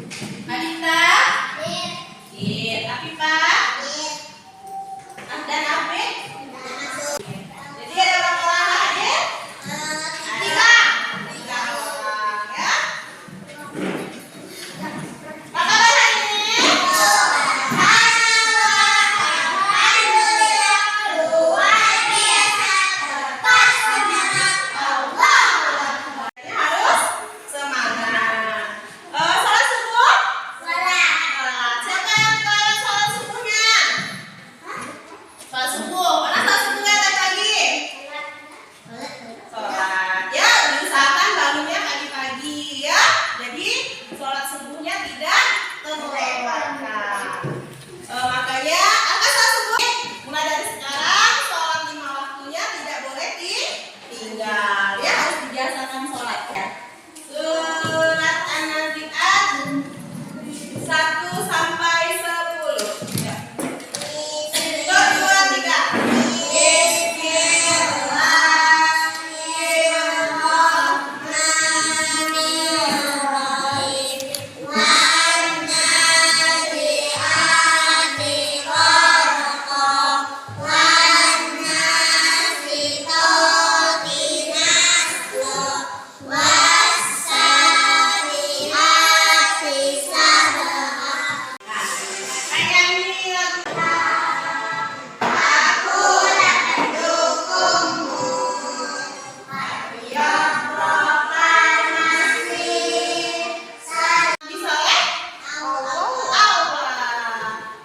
Adita? Iya. Afifa? Dan Afif? Jadi ada berapa orang hadir? Tiga. Tiga orang ya. Apa kabar hari ini? Harus semangat. Salat subuh? Salat. Siapa yang kalian salat subuhnya? Salat subuh. Mana salat subuhnya tadi pagi? Salat. Ya, diusahakan bangunnya pagi-pagi ya. Jadi salat subuhnya tidak terlewatkan. Makanya apa salat subuh? Mulai dari sekarang salat 5 waktunya tidak boleh ditinggal. Ya, harus dibiasakan salatnya. Surat An-Nazi'at 1 sampai 10. Ya. 1, 2, 3.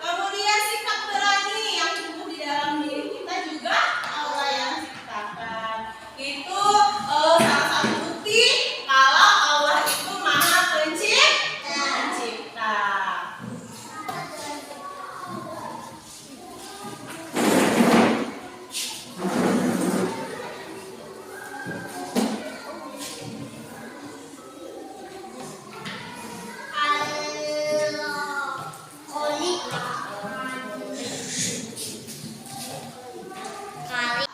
Kemudian sikap berani yang tumbuh di dalam diri kita juga Allah yang ciptakan. Itu salah satu bukti kalau Allah itu Maha Pencipta.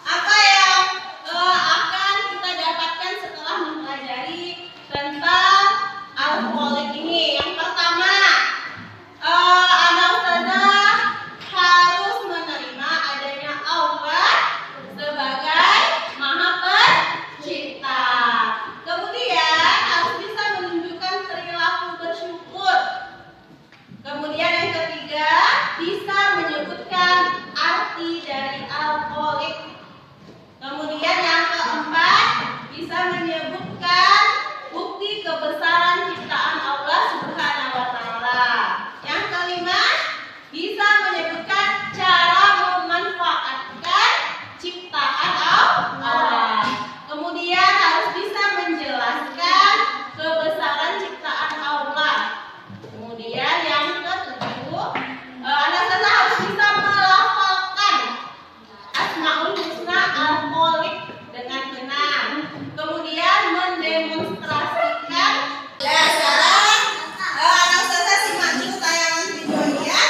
Apa yang akan kita dapatkan setelah mempelajari tentang Al-Khaliq ini? Yang pertama, anak ustazah harus menerima adanya Allah sebagai Maha Pencipta. Kemudian harus bisa menunjukkan perilaku bersyukur. Kemudian yang ketiga, bisa menyebutkan arti dari Al-Khaliq. Kemudian yang keempat, bisa menyebutkan bukti kebesaran ciptaan Allah Subhanahu wa taala. Yang kelima, bisa menyebutkan cara memanfaatkan ciptaan Allah. Kemudian harus bisa menjelaskan kebesaran ciptaan Allah. Kemudian yang ketujuh, anak ustazah harus bisa melafalkan Asmaul Husna Al-Khaliq dengan benar. Kemudian mendemonstrasikan. Ya, sekarang anak ustazah simak dulu tayangan videonya.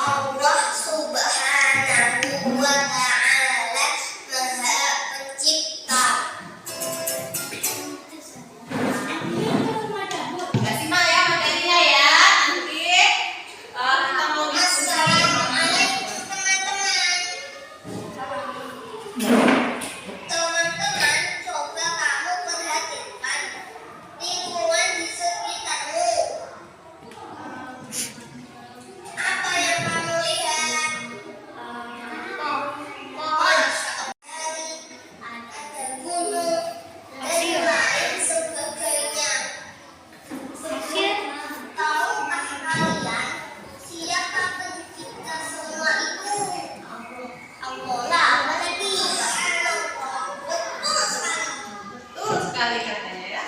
Allah Subhanahu wa ta'ala Maha Pencipta. Ya, simak ya materinya ya. Nanti kita mau diskusi. Assalamualaikum teman-teman. Teman-teman, coba kamu perhatikan lingkungan di sekitarmu. Apa yang kamu lihat? Pohon, ada gunung, dan lain sebagainya. Tahukah kalian siapa pencipta semua itu? Allah lah, apalagi? Betul sekali. Betul sekali katanya ya.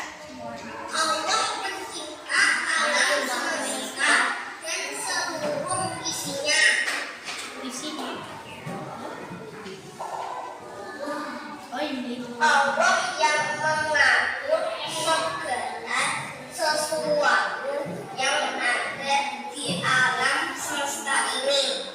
Allah pencipta alam semesta dan seluruh isinya. Allah yang mengatur segala sesuatu yang ada di alam semesta ini.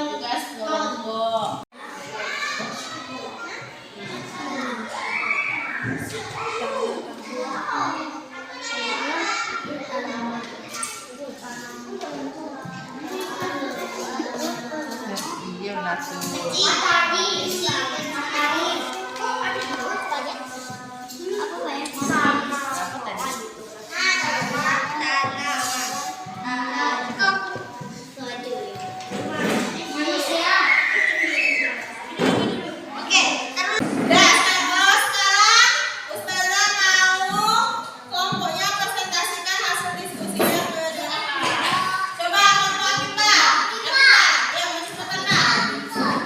Tugas kelompok. Iya, langsung. Dah, sekarang Ustazah mau kelompoknya presentasikan hasil diskusinya ke Jakarta. Coba kelompok kita. Yang cepetan, Kak.